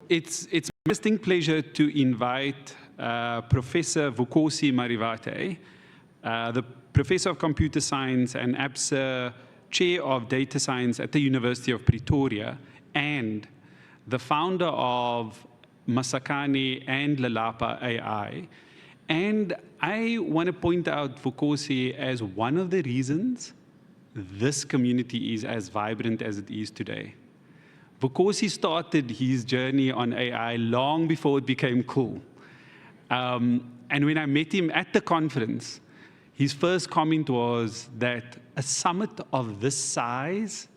it's a distinct pleasure to invite Professor Vukosi Marivate, the Professor of Computer Science and ABSA Chair of Data Science at the University of Pretoria, and the founder of Masakane and Lalapa AI. And I want to point out Vukosi as one of the reasons this community is as vibrant as it is today. Vukosi started his journey on AI long before it became cool. And when I met him at the conference, his first comment was that a summit of this size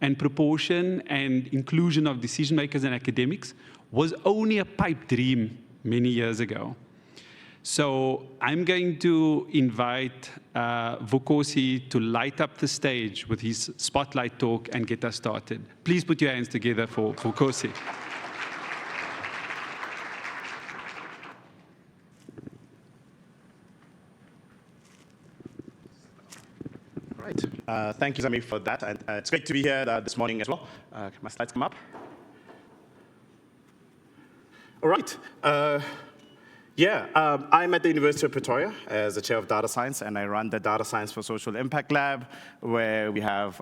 and proportion and inclusion of decision makers and academics was only a pipe dream many years ago. So I'm going to invite Vukosi to light up the stage with his spotlight talk and get us started. Please put your hands together for Vukosi. Right. Thank you, Zami, for that. And it's great to be here this morning as well. Can my slides come up? All right. I'm at the University of Pretoria as the chair of data science, and I run the Data Science for Social Impact Lab, where we have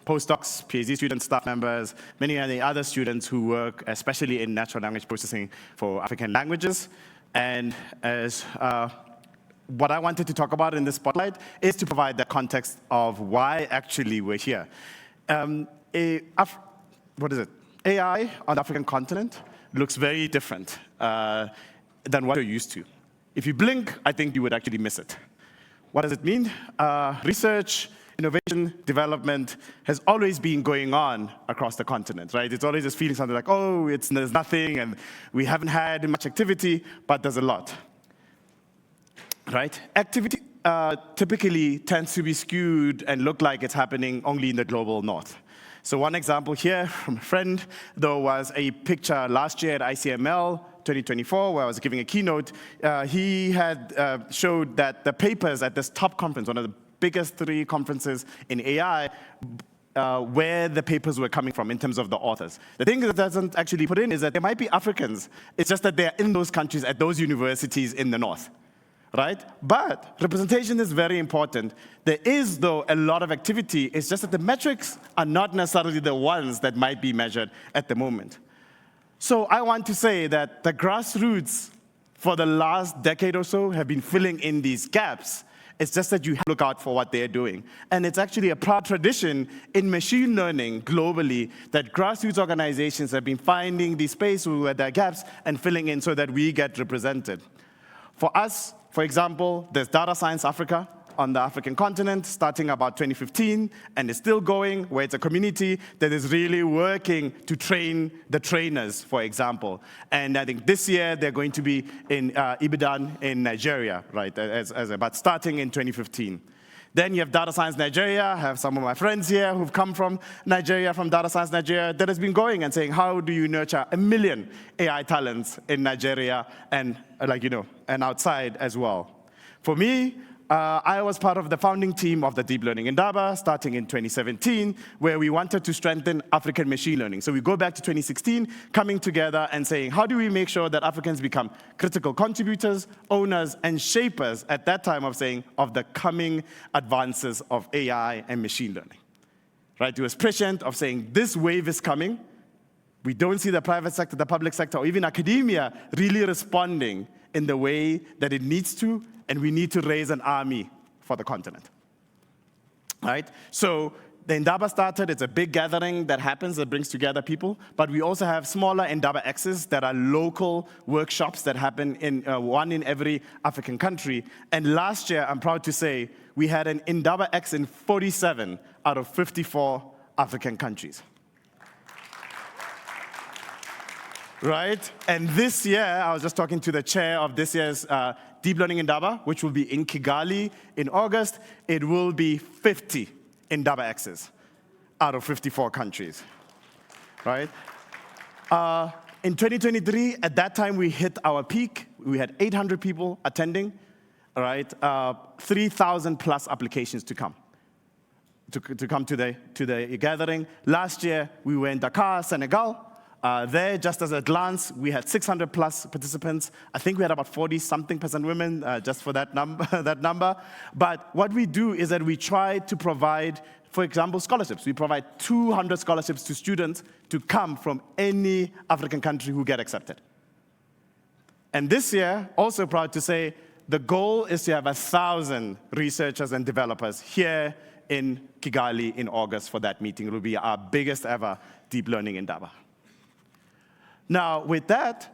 postdocs, PhD students, staff members, many of the other students who work especially in natural language processing for African languages. And as what I wanted to talk about in this spotlight is to provide the context of why actually we're here. What is it? AI on the African continent looks very different than what you're used to. If you blink, I think you would actually miss it. What does it mean? Research, innovation, development has always been going on across the continent, right? It's always just feeling something like, oh, there's nothing, and we haven't had much activity, but there's a lot, right? Activity typically tends to be skewed and look like it's happening only in the global north. So one example here from a friend, though, was a picture last year at ICML 2024, where I was giving a keynote. He had showed that the papers at this top conference, one of the biggest 3 conferences in AI, where the papers were coming from in terms of the authors. The thing that doesn't actually put in is that there might be Africans. It's just that they're in those countries at those universities in the north. Right? But representation is very important. There is, though, a lot of activity. It's just that the metrics are not necessarily the ones that might be measured at the moment. So I want to say that the grassroots for the last decade or so have been filling in these gaps. It's just that you have to look out for what they're doing. And it's actually a proud tradition in machine learning globally that grassroots organizations have been finding these spaces where there are gaps and filling in so that we get represented. For us, for example, there's Data Science Africa on the African continent, starting about 2015, and it's still going, where it's a community that is really working to train the trainers, for example. And I think this year they're going to be in Ibadan in Nigeria, right, but starting in 2015. Then you have Data Science Nigeria. I have some of my friends here who've come from Nigeria, from Data Science Nigeria, that has been going and saying, how do you nurture 1 million AI talents in Nigeria and, and outside as well? For me, I was part of the founding team of the Deep Learning Indaba, starting in 2017, where we wanted to strengthen African machine learning. So we go back to 2016, coming together and saying, how do we make sure that Africans become critical contributors, owners, and shapers at that time of saying, of the coming advances of AI and machine learning? Right? It was prescient of saying, this wave is coming. We don't see the private sector, the public sector, or even academia really responding in the way that it needs to, and we need to raise an army for the continent, right? So the Indaba started. It's a big gathering that happens that brings together people, but we also have smaller Indaba X's that are local workshops that happen in one in every African country. And last year, I'm proud to say, we had an Indaba X in 47 out of 54 African countries. Right? And this year, I was just talking to the chair of this year's Deep Learning Indaba, which will be in Kigali in August. It will be 50 Indaba X's out of 54 countries, right? In 2023, at that time, we hit our peak. We had 800 people attending, right? 3,000 plus applications to come. To come to the gathering. Last year, we were in Dakar, Senegal, There, just as a glance, we had 600 plus participants. I think we had about 40-something% women, just for that number. But what we do is that we try to provide, for example, scholarships. We provide 200 scholarships to students to come from any African country who get accepted. And this year, also proud to say, the goal is to have 1,000 researchers and developers here in Kigali in August for that meeting. It will be our biggest ever deep learning Indaba. Now, with that,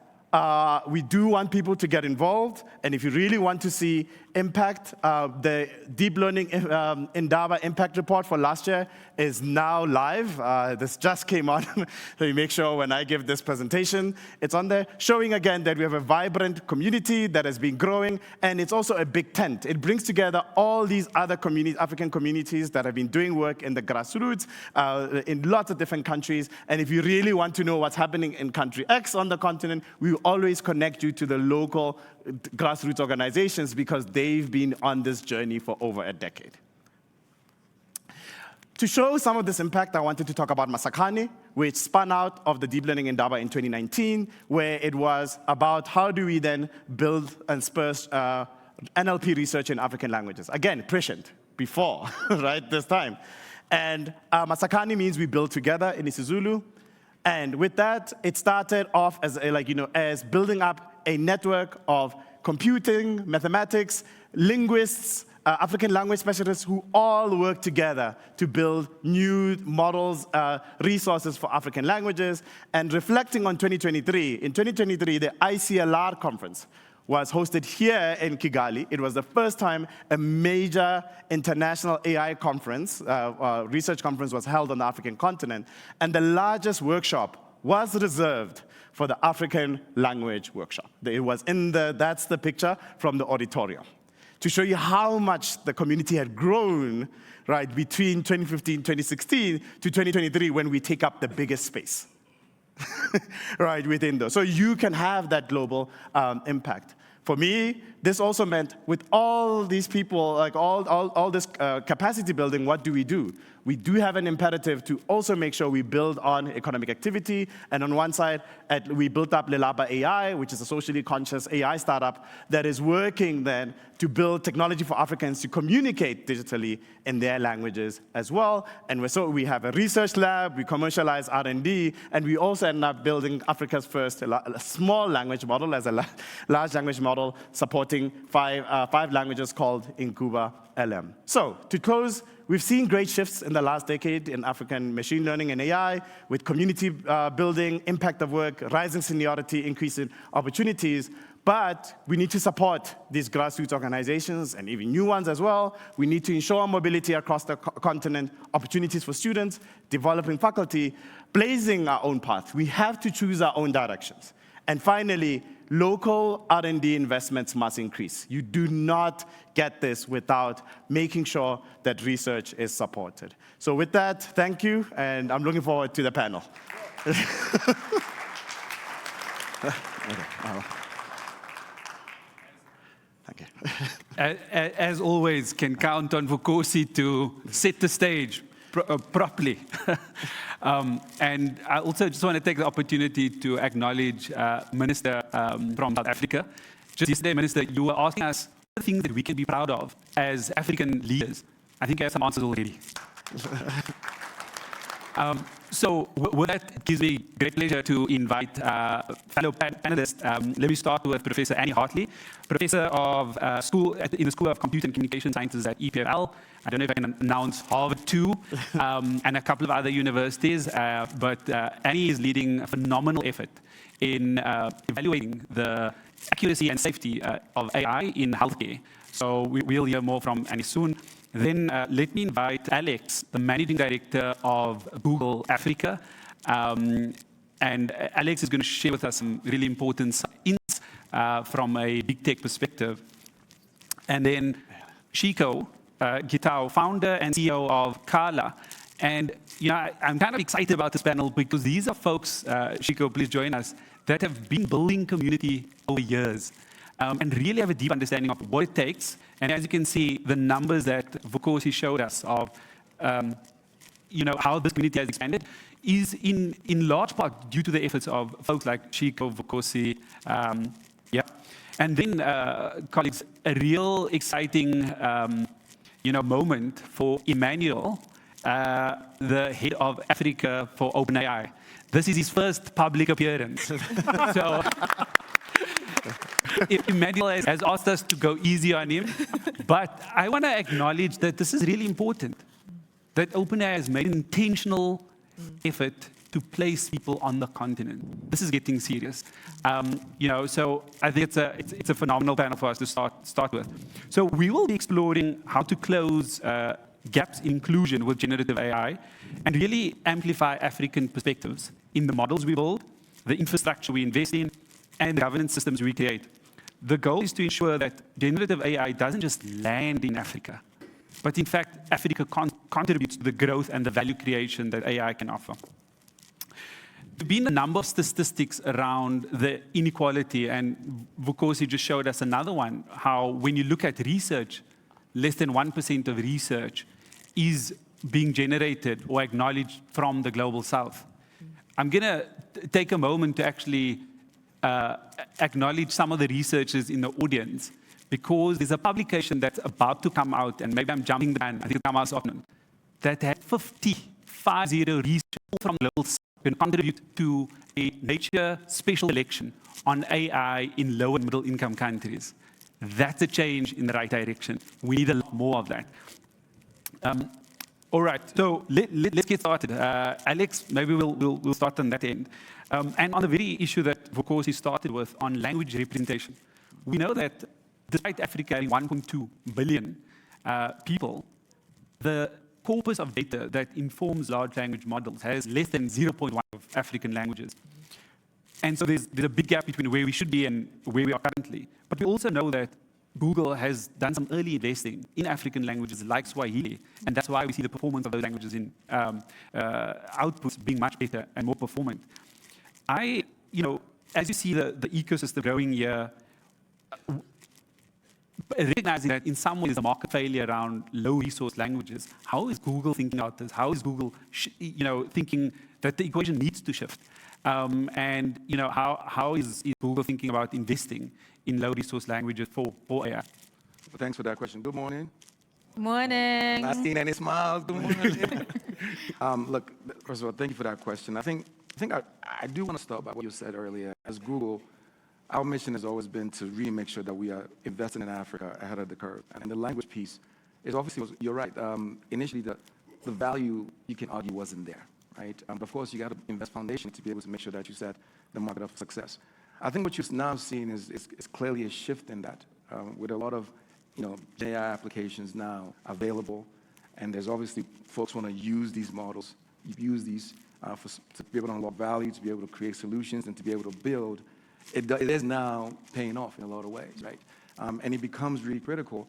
we do want people to get involved, and if you really want to see impact, the Deep Learning Indaba Impact Report for last year is now live. This just came on, so you make sure when I give this presentation, it's on there, showing again that we have a vibrant community that has been growing, and it's also a big tent. It brings together all these other communities, African communities that have been doing work in the grassroots, in lots of different countries, and if you really want to know what's happening in country X on the continent, we will always connect you to the local grassroots organizations because they've been on this journey for over a decade. To show some of this impact, I wanted to talk about Masakani, which spun out of the Deep Learning Indaba in 2019, where it was about how do we then build and spur NLP research in African languages. Again, prescient, before, right, this time. And Masakani means we build together in isiZulu. And with that, it started off as, as building up a network of computing, mathematics, linguists, African language specialists who all work together to build new models, resources for African languages. And reflecting on 2023, in 2023, the ICLR conference was hosted here in Kigali. It was the first time a major international AI conference, research conference was held on the African continent. And the largest workshop was reserved for the African language workshop. It was that's the picture from the auditorium, to show you how much the community had grown, right, between 2015, 2016 to 2023, when we take up the biggest space, right, within those. So you can have that global impact. For me, this also meant with all these people, like all this capacity building, what do? We do have an imperative to also make sure we build on economic activity. And on one side, we built up Lelapa AI, which is a socially conscious AI startup that is working then to build technology for Africans to communicate digitally in their languages as well. And so we have a research lab, we commercialize R&D, and we also end up building Africa's first small language model as a large language model supporting five languages called Incuba LM. So to close, we've seen great shifts in the last decade in African machine learning and AI, with community building, impact of work, rising seniority, increasing opportunities. But we need to support these grassroots organizations and even new ones as well. We need to ensure mobility across the continent, opportunities for students, developing faculty, blazing our own path. We have to choose our own directions. And finally, local R&D investments must increase. You do not get this without making sure that research is supported. So with that, thank you, and I'm looking forward to the panel. As always, can count on Vukosi to set the stage properly. And I also just want to take the opportunity to acknowledge Minister from South Africa. Just yesterday, Minister, you were asking us the things that we can be proud of as African leaders. I think I have some answers already. So with that, it gives me great pleasure to invite fellow panelists. Let me start with Professor Annie Hartley, Professor of in the School of Computer and Communication Sciences at EPFL. I don't know if I can announce Harvard too, and a couple of other universities, but Annie is leading a phenomenal effort in evaluating the accuracy and safety of AI in healthcare. So we'll hear more from Annie soon. Then let me invite Alex, the Managing Director of Google Africa. And Alex is going to share with us some really important insights from a big tech perspective. And then Shiko Gitao, founder and CEO of Kala. And I'm kind of excited about this panel because these are folks, Shiko, please join us, that have been building community over years. And really have a deep understanding of what it takes. And as you can see, the numbers that Vukosi showed us of how this community has expanded is in large part due to the efforts of folks like Chico, Vukosi, and then, colleagues, a real exciting, moment for Emmanuel, the head of Africa for OpenAI. This is his first public appearance. So Emmanuel has asked us to go easy on him, but I want to acknowledge that this is really important, that OpenAI has made an intentional effort to place people on the continent. This is getting serious. So I think it's a phenomenal panel for us to start with. So we will be exploring how to close gaps in inclusion with generative AI and really amplify African perspectives in the models we build, the infrastructure we invest in, and the governance systems we create. The goal is to ensure that generative AI doesn't just land in Africa, but in fact, Africa contributes to the growth and the value creation that AI can offer. There have been a number of statistics around the inequality, and Vukosi just showed us another one, how when you look at research, less than 1% of research is being generated or acknowledged from the global south. I'm going to take a moment to actually acknowledge some of the researchers in the audience, because there's a publication that's about to come out, and maybe I'm jumping the gun, I think it'll come out often, that had 50 research from global south can contribute to a Nature special election on AI in low and middle income countries. That's a change in the right direction. We need a lot more of that. All right, so let's get started. Alex, maybe we'll start on that end. And on the very issue that Vukosi started with on language representation, we know that despite Africa having 1.2 billion people, the corpus of data that informs large language models has less than 0.1 of African languages. And so there's a big gap between where we should be and where we are currently. But we also know that Google has done some early investing in African languages like Swahili, and that's why we see the performance of those languages in outputs being much better and more performant. As you see the ecosystem growing here, recognizing that in some ways there's a market failure around low resource languages, how is Google thinking about this? How is Google thinking that the equation needs to shift? And how is Google thinking about investing in low resource languages for AI? Well, thanks for that question. Good morning. Morning. Not seeing any smiles. Good morning. Look, first of all, thank you for that question. I think I do want to start by what you said earlier. As Google, our mission has always been to really make sure that we are investing in Africa ahead of the curve. And the language piece is obviously, you're right. Initially, the value, you can argue, wasn't there, right? But of course, you got to invest foundation to be able to make sure that you set the market up for success. I think what you're now seeing is clearly a shift in that, with a lot of GenAI applications now available, and there's obviously folks want to use these models, use these to be able to unlock value, to be able to create solutions, and to be able to build. It is now paying off in a lot of ways, right? And it becomes really critical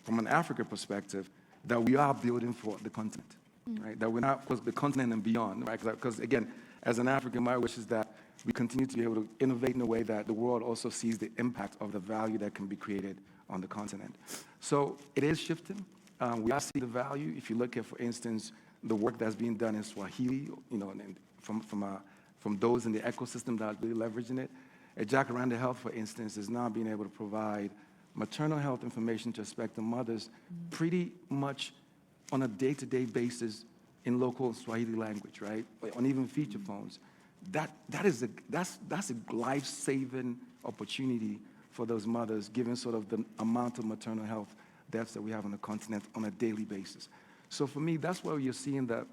from an Africa perspective that we are building for the continent, right? That we're not, of course, the continent and beyond, right? Because again, as an African, my wish is that we continue to be able to innovate in a way that the world also sees the impact of the value that can be created on the continent. So it is shifting. We are seeing the value. If you look at, for instance, the work that's being done in Swahili, and from those in the ecosystem that are really leveraging it. Jacaranda Health, for instance, is now being able to provide maternal health information to expectant mothers pretty much on a day-to-day basis in local Swahili language, right? On even feature phones. That's a life-saving opportunity for those mothers, given sort of the amount of maternal health deaths that we have on the continent on a daily basis. So for me, that's where you're seeing the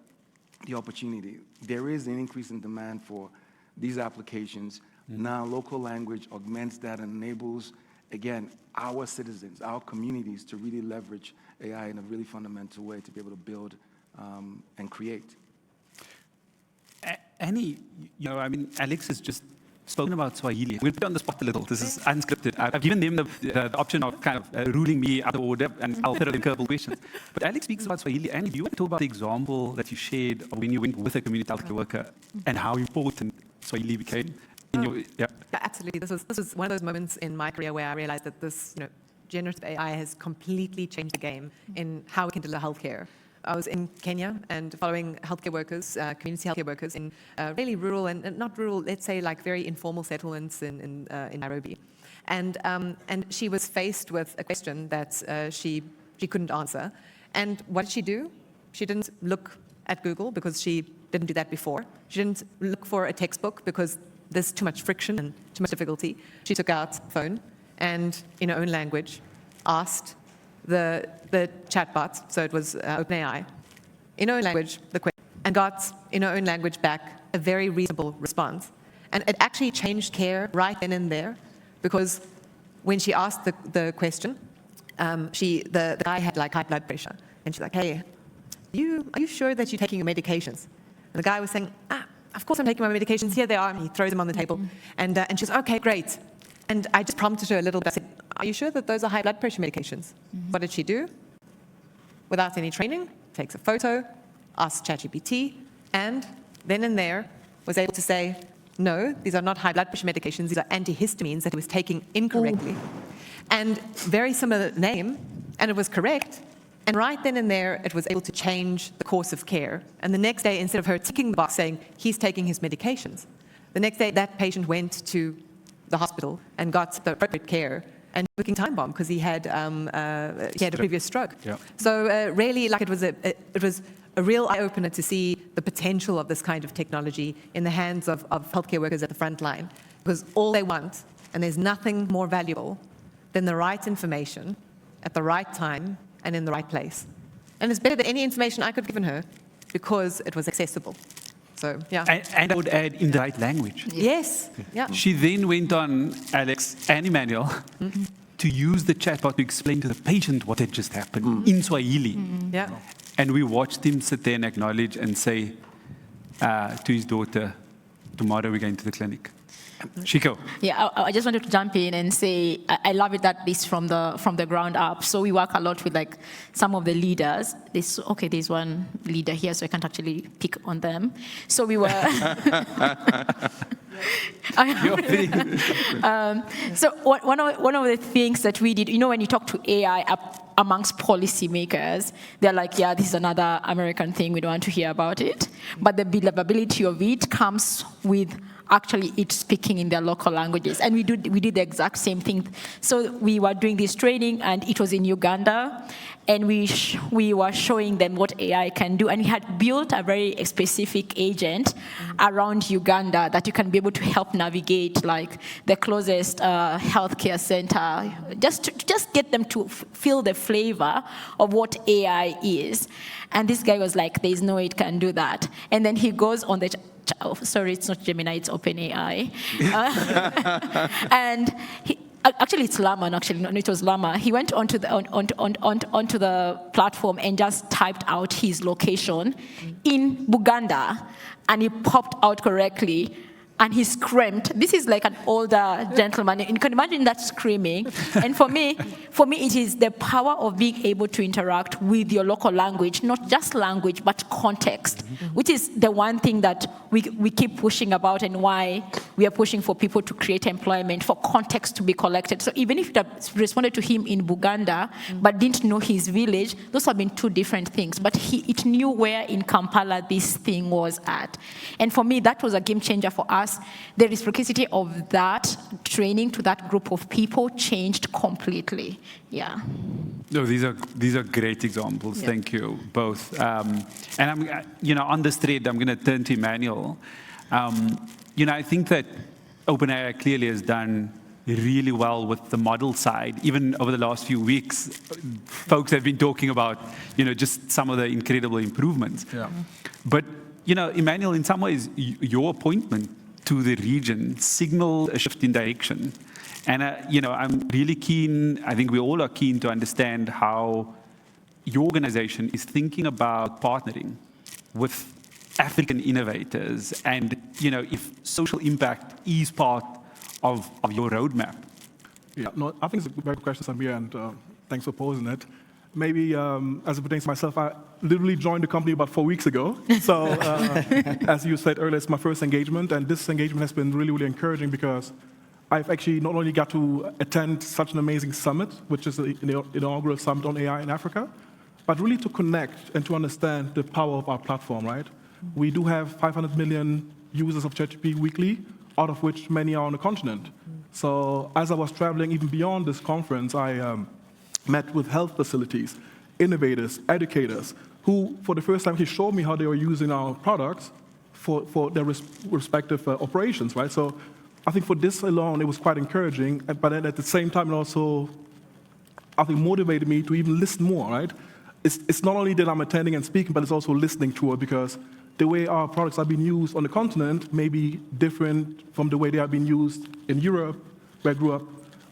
opportunity. There is an increase in demand for these applications. Now, local language augments that and enables, again, our citizens, our communities to really leverage AI in a really fundamental way to be able to build and create. Annie, Alex has just spoken about Swahili. We'll put on the spot a little. This is unscripted. I've given them the option of kind of ruling me out of order, and I'll throw in curveball questions. But Alex speaks about Swahili. Annie, do you want to talk about the example that you shared of when you went with a community healthcare worker and how important Swahili became? Yeah, absolutely. This was one of those moments in my career where I realized that this, generative AI has completely changed the game in how we can deliver healthcare. I was in Kenya and following healthcare workers, community healthcare workers in really rural and not rural, let's say like very informal settlements in Nairobi. And she was faced with a question that she couldn't answer. And what did she do? She didn't look at Google because she didn't do that before. She didn't look for a textbook because there's too much friction and too much difficulty. She took out the phone and, in her own language, asked the chatbot, so it was OpenAI, in her own language, the question, and got, in her own language, back a very reasonable response. And it actually changed care right then and there, because when she asked the question, the guy had like high blood pressure, and she's like, "Hey, are you sure that you're taking your medications?" And the guy was saying, "Of course I'm taking my medications. Here they are." And he throws them on the table, and she goes, "Okay, great." And I just prompted her a little bit. I said, "Are you sure that those are high blood pressure medications?" What did she do? Without any training, takes a photo, asks ChatGPT, and then and there was able to say, "No, these are not high blood pressure medications. These are antihistamines that he was taking incorrectly." And very similar name, and it was correct. And right then and there, it was able to change the course of care. And the next day, instead of her ticking the box saying, "He's taking his medications," the next day, that patient went to the hospital and got the appropriate care and booking time bomb because he had a previous stroke. Yeah. So really, like it was a real eye-opener to see the potential of this kind of technology in the hands of healthcare workers at the front line, because all they want, and there's nothing more valuable than the right information at the right time and in the right place. And it's better than any information I could have given her because it was accessible. So, yeah. And I would add, in the right language. Yes. Yeah. She then went on, Alex and Emmanuel, to use the chatbot to explain to the patient what had just happened in Swahili. Yeah. And we watched him sit there and acknowledge and say to his daughter, "Tomorrow we're going to the clinic." Shiko. Yeah, I just wanted to jump in and say I love it that this from the ground up. So we work a lot with like some of the leaders. There's one leader here, so I can't actually pick on them. So we were. So one of the things that we did, when you talk to AI amongst policymakers, they're like, "Yeah, this is another American thing. We don't want to hear about it." But the believability of it comes with actually it speaking in their local languages. And we did the exact same thing. So we were doing this training, and it was in Uganda, and we were showing them what AI can do. And we had built a very specific agent around Uganda that you can be able to help navigate like the closest healthcare center, just get them to feel the flavor of what AI is. And this guy was like, "There's no way it can do that." And then he goes on the sorry, it's not Gemini, it's OpenAI. And actually, it's Llama. Actually, no, it was Llama. He went onto the platform and just typed out his location in Buganda, and he popped out correctly. And he screamed. This is like an older gentleman. You can imagine that screaming. And for me, it is the power of being able to interact with your local language, not just language, but context, which is the one thing that we keep pushing about, and why we are pushing for people to create employment, for context to be collected. So even if you responded to him in Buganda, but didn't know his village, those have been two different things. But it knew where in Kampala this thing was at. And for me, that was a game changer for us. The reciprocity of that training to that group of people changed completely. Yeah. No, these are great examples. Yeah. Thank you both. And I'm, on this thread, I'm going to turn to Emmanuel. I think that OpenAI clearly has done really well with the model side. Even over the last few weeks, folks have been talking about, just some of the incredible improvements. Yeah. But, Emmanuel, in some ways, your appointment to the region signaled a shift in direction. And, I'm really keen, I think we all are keen to understand how your organization is thinking about partnering with African innovators, and, if social impact is part of your roadmap. Yeah, no, I think it's a very good question, Samir, and thanks for posing it. Maybe as it pertains to myself, I literally joined the company about 4 weeks ago. So as you said earlier, it's my first engagement, and this engagement has been really, really encouraging because I've actually not only got to attend such an amazing summit, which is the inaugural summit on AI in Africa, but really to connect and to understand the power of our platform, right? We do have 500 million users of ChatGPT weekly, out of which many are on the continent. So as I was traveling even beyond this conference, I met with health facilities, innovators, educators, who for the first time he showed me how they were using our products for their respective operations, right? So I think for this alone, it was quite encouraging, but then at the same time, it also, I think, motivated me to even listen more, right? It's not only that I'm attending and speaking, but it's also listening to it, because the way our products are being used on the continent may be different from the way they are being used in Europe, where I grew up,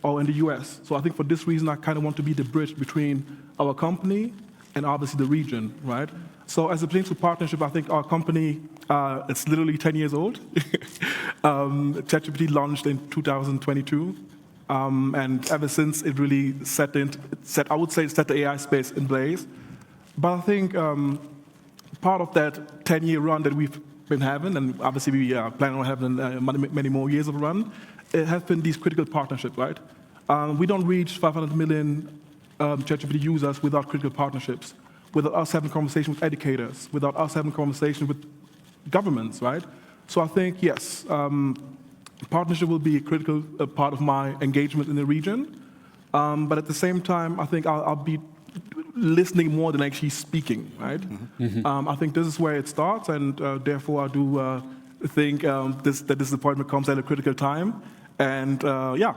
or in the US. So I think for this reason, I kind of want to be the bridge between our company and obviously the region, right? So as it pertains to partnership, I think our company, it's literally 10 years old. ChatGPT launched in 2022. And ever since, it really set the AI space in place. But I think part of that 10-year run that we've been having, and obviously we plan on having many more years of a run, it has been these critical partnerships, right? We don't reach 500 million ChatGPT users without critical partnerships, without us having conversations with educators, without us having conversations with governments, right? So I think, yes, partnership will be a critical part of my engagement in the region. But at the same time, I think I'll be listening more than actually speaking, right? I think this is where it starts, and therefore I do think that this appointment comes at a critical time. And yeah,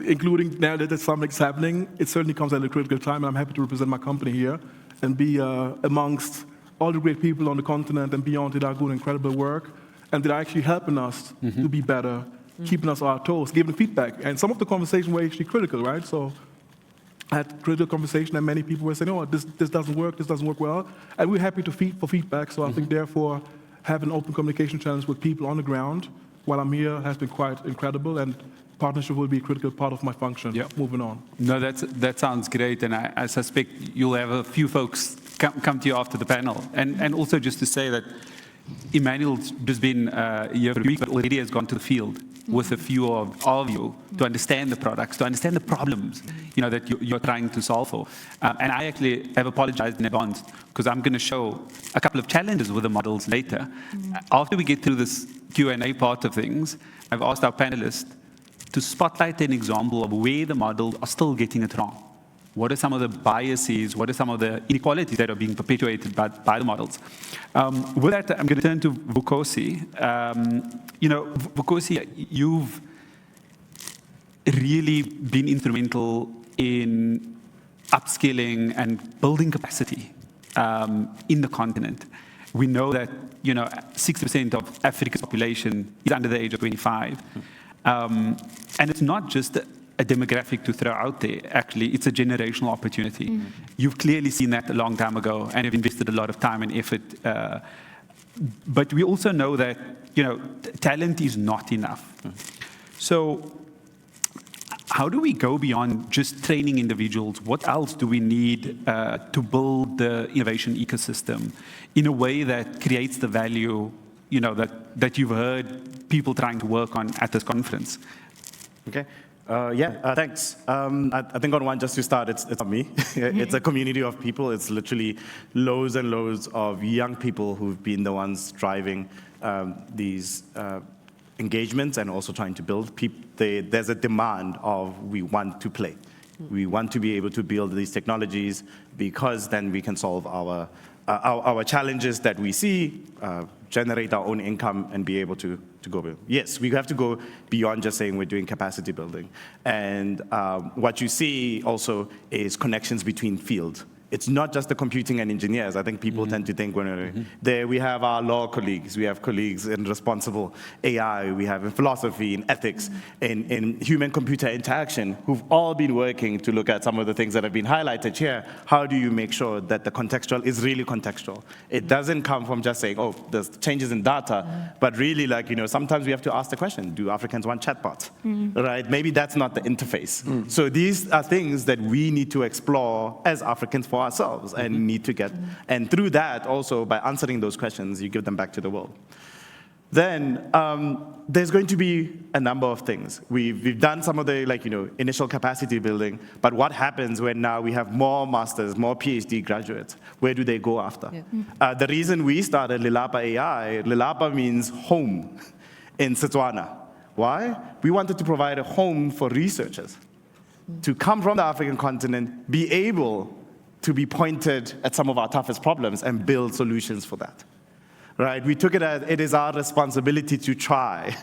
including now that something's happening, it certainly comes at a critical time, and I'm happy to represent my company here and be amongst all the great people on the continent and beyond that are doing incredible work and that are actually helping us to be better, keeping us on our toes, giving feedback. And some of the conversations were actually critical, right? So I had critical conversation, and many people were saying, "Oh, this doesn't work well," and we're happy to for feedback. So I think, therefore, having open communication channels with people on the ground while I'm here has been quite incredible, and partnership will be a critical part of my function moving on. No, that sounds great, and I suspect you'll have a few folks come to you after the panel. And also just to say that Emmanuel's just been here for a week, but already has gone to the field with a few of you to understand the products, to understand the problems, that you're trying to solve for. And I actually have apologized in advance because I'm going to show a couple of challenges with the models later. After we get through this Q&A part of things, I've asked our panelists to spotlight an example of where the models are still getting it wrong. What are some of the biases? What are some of the inequalities that are being perpetuated by the models? With that, I'm going to turn to Vukosi. Vukosi, you've really been instrumental in upskilling and building capacity in the continent. We know that 60% of Africa's population is under the age of 25. And it's not just a demographic to throw out there. Actually, it's a generational opportunity. You've clearly seen that a long time ago and have invested a lot of time and effort. But we also know that, talent is not enough. So how do we go beyond just training individuals? What else do we need to build the innovation ecosystem in a way that creates the value, that you've heard people trying to work on at this conference? Okay. Thanks. I think on one, just to start, it's not me. It's a community of people. It's literally loads and loads of young people who've been the ones driving these engagements and also trying to build. There's a demand of we want to play. We want to be able to build these technologies because then we can solve our challenges that we see, generate our own income, and be able to go beyond. Yes, we have to go beyond just saying we're doing capacity building. And what you see also is connections between fields. It's not just the computing and engineers. I think people tend to think there we have our law colleagues, we have colleagues in responsible AI, we have in philosophy, in ethics, in human-computer interaction, who've all been working to look at some of the things that have been highlighted here. How do you make sure that the contextual is really contextual? It doesn't come from just saying, oh, there's changes in data, but really, sometimes we have to ask the question, do Africans want chatbots? Right? Maybe that's not the interface. So these are things that we need to explore as Africans for ourselves and need to get, and through that also, by answering those questions, you give them back to the world. then there's going to be a number of things. We've done some of the initial capacity building, but what happens when now we have more masters, more PhD graduates? Where do they go after? Yeah. The reason we started Lelapa AI, Lelapa means home in Setswana. Why? We wanted to provide a home for researchers to come from the African continent, be able to be pointed at some of our toughest problems and build solutions for that. Right? We took it as it is our responsibility to try,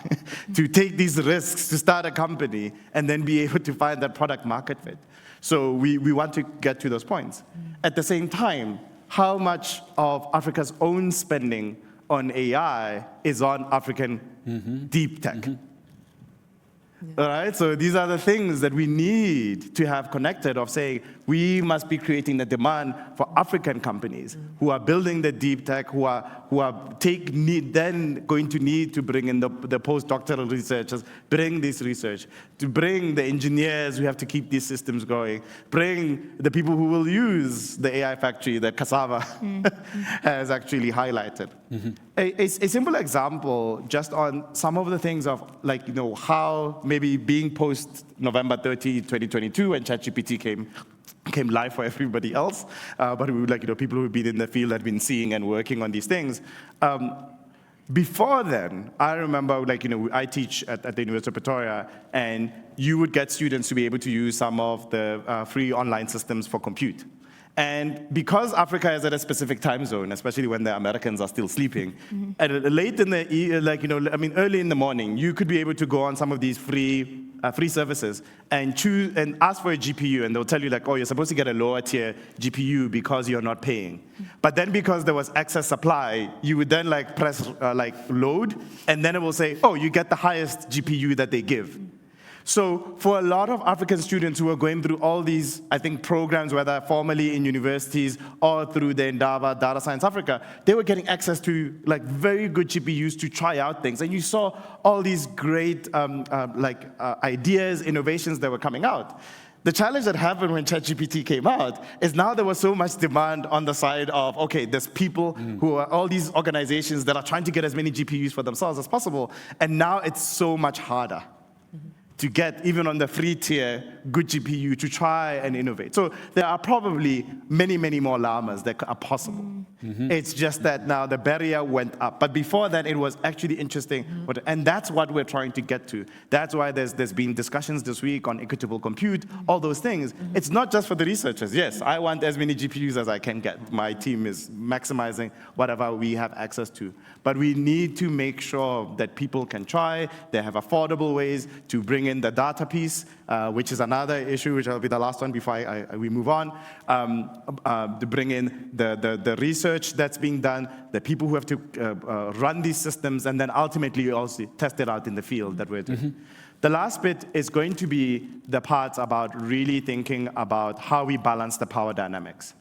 to take these risks, to start a company, and then be able to find that product market fit. So we want to get to those points. At the same time, how much of Africa's own spending on AI is on African deep tech? All right, so these are the things that we need to have connected of saying we must be creating the demand for African companies who are building the deep tech, who are then going to need to bring in the postdoctoral researchers, bring this research, to bring the engineers who have to keep these systems going, bring the people who will use the AI factory that Cassava has actually highlighted. A simple example just on some of the things of how maybe being post November 30, 2022 when ChatGPT came live for everybody else, but we would people who've been in the field had been seeing and working on these things. Before then, I remember I teach at the University of Pretoria, and you would get students to be able to use some of the free online systems for compute. And because Africa is at a specific time zone, especially when the Americans are still sleeping, late in the early in the morning, you could be able to go on some of these free services and choose and ask for a GPU, and they'll tell you oh, you're supposed to get a lower tier GPU because you're not paying. But then because there was excess supply, you would then press load, and then it will say, oh, you get the highest GPU that they give. So for a lot of African students who are going through all these, I think, programs, whether formally in universities or through the Endava Data Science Africa, they were getting access to very good GPUs to try out things. And you saw all these great ideas, innovations that were coming out. The challenge that happened when ChatGPT came out is now there was so much demand on the side of, okay, there's people who are all these organizations that are trying to get as many GPUs for themselves as possible. And now it's so much harder to get, even on the free tier, good GPU to try and innovate. So there are probably many, many more llamas that are possible. It's just that now the barrier went up. But before that, it was actually interesting. And that's what we're trying to get to. That's why there's been discussions this week on equitable compute, all those things. It's not just for the researchers. Yes, I want as many GPUs as I can get. My team is maximizing whatever we have access to. But we need to make sure that people can try, they have affordable ways to bring in the data piece, which is another issue, which will be the last one before we move on, to bring in the research that's being done, the people who have to run these systems, and then ultimately also test it out in the field that we're doing. The last bit is going to be the parts about really thinking about how we balance the power dynamics.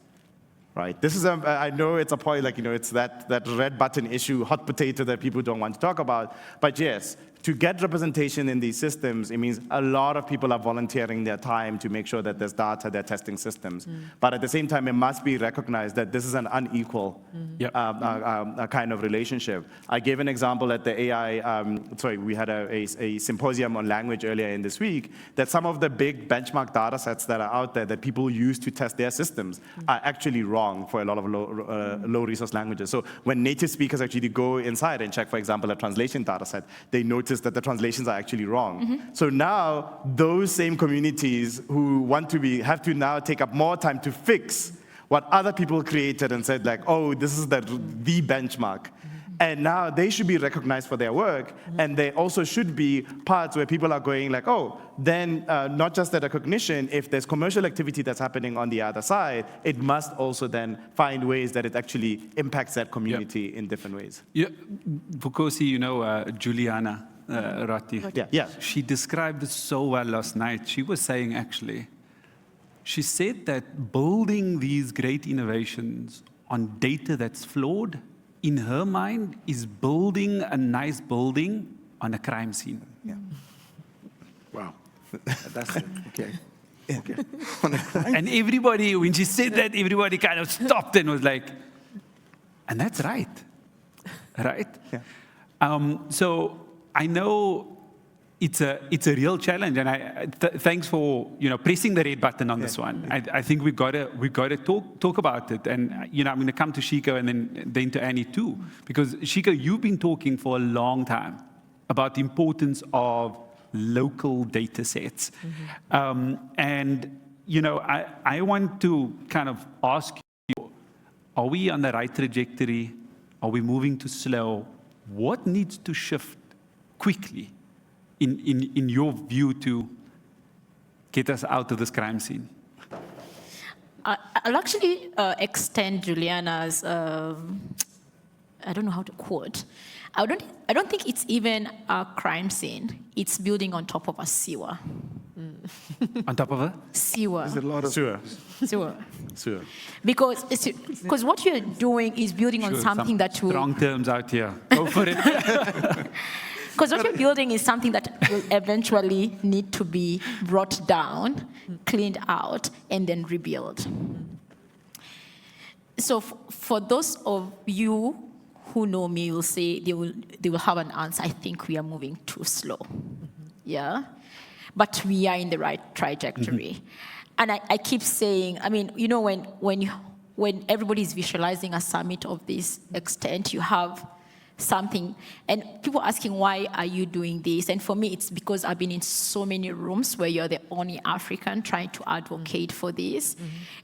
Right. This is I know it's a point, it's that red button issue, hot potato that people don't want to talk about. But yes, to get representation in these systems, it means a lot of people are volunteering their time to make sure that there's data, they're testing systems. But at the same time, it must be recognized that this is an unequal kind of relationship. I gave an example at the AI, we had a symposium on language earlier in this week, that some of the big benchmark data sets that are out there that people use to test their systems are actually wrong for a lot of low resource languages. So when native speakers actually go inside and check, for example, a translation data set, they notice that the translations are actually wrong. So now those same communities who have to now take up more time to fix what other people created and said oh, this is the benchmark. And now they should be recognized for their work, and they also should be parts where people are going oh, then not just the recognition, if there's commercial activity that's happening on the other side, it must also then find ways that it actually impacts that community in different ways. Yeah, Vukosi, Juliana Ratti. Yeah. She described it so well last night. She was saying she said that building these great innovations on data that's flawed, in her mind, is building a nice building on a crime scene. Yeah. Wow. That's it. Okay. Okay. And everybody, when she said that, everybody kind of stopped and was and that's right. Right? Yeah. So I know it's a real challenge, and thanks for pressing the red button on this one. I think we've got to talk about it, and I'm going to come to Shiko and then to Annie too, because Shiko, you've been talking for a long time about the importance of local data sets, and I want to kind of ask you: are we on the right trajectory? Are we moving too slow? What needs to shift quickly, in your view, to get us out of this crime scene? I'll actually extend Juliana's, I don't know how to quote. I don't think it's even a crime scene. It's building on top of a sewer. On top of a? Sewer. There's a lot of Sewer. Because what you're doing is building on something that will... Strong terms out here. Go for it. Because what you're building is something that will eventually need to be brought down, cleaned out, and then rebuilt. So for those of you who know me will say they will have an answer. I think we are moving too slow. Yeah? But we are in the right trajectory. And I keep saying, I mean, when everybody is visualizing a summit of this extent, you have something, and people asking, why are you doing this? And for me, it's because I've been in so many rooms where you're the only African trying to advocate for this,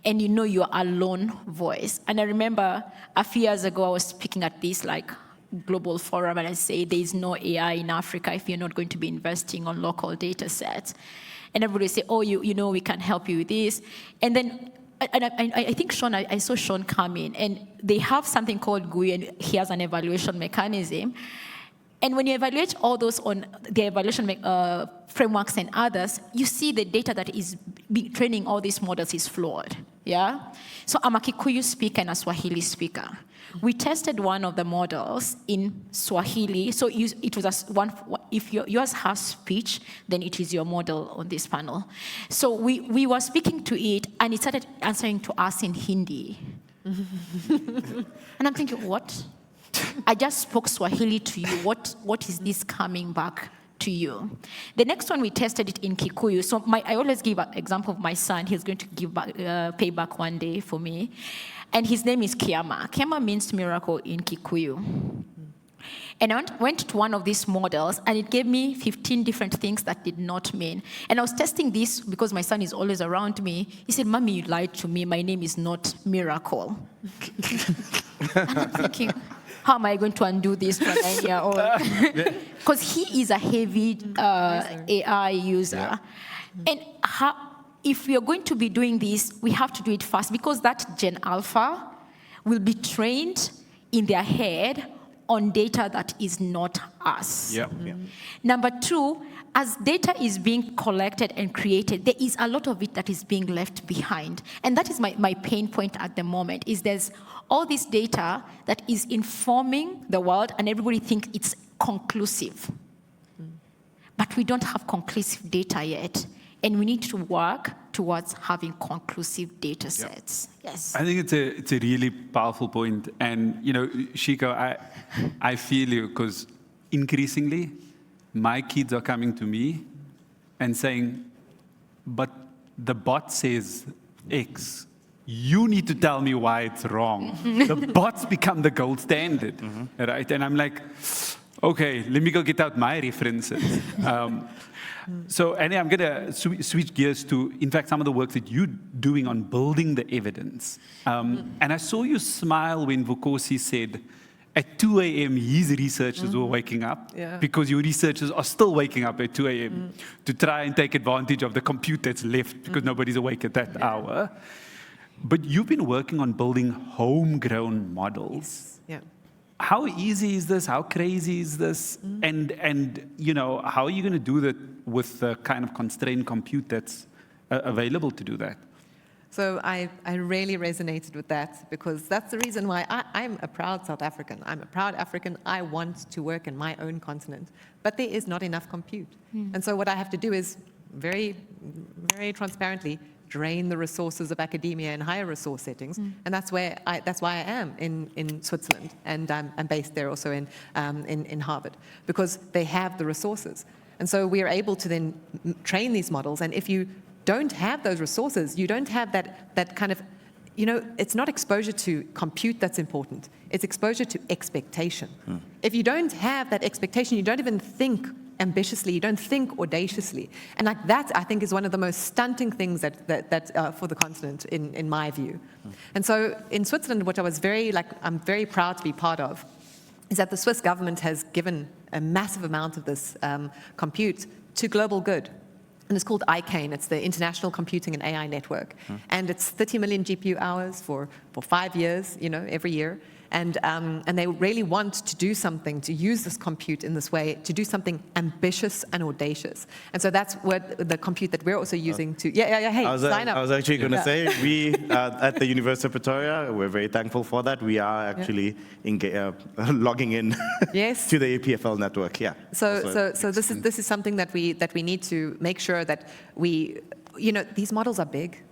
and you're a lone voice. And I remember a few years ago, I was speaking at this global forum, and I say there is no AI in Africa if you're not going to be investing on local data sets. And everybody say, oh, we can help you with this. And then I think I saw Sean come in, and they have something called GUI, and he has an evaluation mechanism. And when you evaluate all those on the evaluation frameworks and others, you see the data that is training all these models is flawed. Yeah? So I'm a Kikuyu speaker and a Swahili speaker. We tested one of the models in Swahili. So it was if yours has speech, then it is your model on this panel. So we were speaking to it, and it started answering to us in Hindi. And I'm thinking, what? I just spoke Swahili to you. What is this coming back to you? The next one, we tested it in Kikuyu. So I always give an example of my son. He's going to pay back one day for me. And his name is Kiama. Kiama means miracle in Kikuyu. And I went to one of these models, and it gave me 15 different things that did not mean. And I was testing this because my son is always around me. He said, Mommy, you lied to me. My name is not Miracle. And I'm thinking, how am I going to undo this for a 9-year-old? Because he is a heavy AI user. Yeah. And if we are going to be doing this, we have to do it fast, because that Gen Alpha will be trained in their head on data that is not us. Yep. Number two, as data is being collected and created, there is a lot of it that is being left behind. And that is my pain point at the moment, is there's all this data that is informing the world, and everybody thinks it's conclusive. But we don't have conclusive data yet. And we need to work towards having conclusive data sets. Yep. Yes. I think it's a really powerful point. And, Shiko, I feel you, because increasingly, my kids are coming to me and saying, but the bot says X. You need to tell me why it's wrong. The bots become the gold standard, right? And I'm like, okay, let me go get out my references. So, Annie, I'm going to switch gears to, in fact, some of the work that you're doing on building the evidence. And I saw you smile when Vukosi said, at 2 a.m., his researchers were waking up, because your researchers are still waking up at 2 a.m. to try and take advantage of the compute that's left, because nobody's awake at that hour. But you've been working on building homegrown models. Yes. Yeah. How easy is this? How crazy is this? And how are you going to do that with the kind of constrained compute that's available to do that? So I really resonated with that, because that's the reason why I'm a proud South African. I'm a proud African. I want to work in my own continent, but there is not enough compute. And so what I have to do is very, very transparently drain the resources of academia in higher resource settings. And that's why I am in Switzerland, and I'm based there also in Harvard, because they have the resources. And so we are able to then train these models. And if you don't have those resources, you don't have that kind of, it's not exposure to compute that's important. It's exposure to expectation. If you don't have that expectation, you don't even think ambitiously, you don't think audaciously. And like that, I think, is one of the most stunting things that for the continent, in my view. And so in Switzerland, what I'm very proud to be part of, is that the Swiss government has given a massive amount of this compute to global good. And it's called ICANE. It's the International Computing and AI Network. And it's 30 million GPU hours for 5 years, every year. And they really want to do something, to use this compute in this way, to do something ambitious and audacious. And so that's what the compute that we're also using to, hey, sign up. I was actually going to say, we at the University of Pretoria, we're very thankful for that. We are actually logging in to the EPFL network. Yeah. So this is something that we need to make sure that we, these models are big.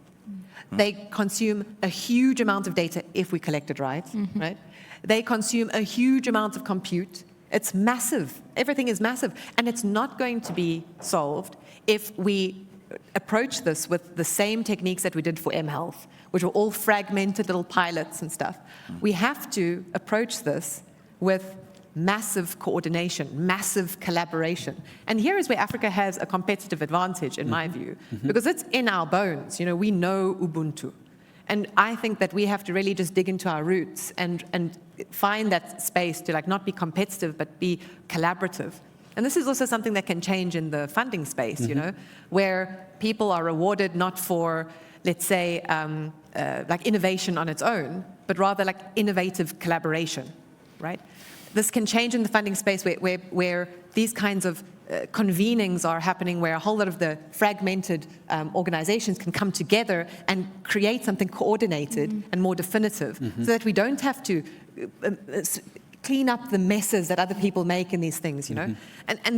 They consume a huge amount of data if we collect it right, right? They consume a huge amount of compute. It's massive. Everything is massive. And it's not going to be solved if we approach this with the same techniques that we did for mHealth, which were all fragmented little pilots and stuff. We have to approach this with massive coordination, massive collaboration. And here is where Africa has a competitive advantage, in my view, because it's in our bones. We know Ubuntu. And I think that we have to really just dig into our roots and find that space to not be competitive, but be collaborative. And this is also something that can change in the funding space, where people are rewarded not for, let's say, innovation on its own, but rather innovative collaboration, right? This can change in the funding space where these kinds of convenings are happening, where a whole lot of the fragmented organizations can come together and create something coordinated and more definitive, so that we don't have to clean up the messes that other people make in these things, And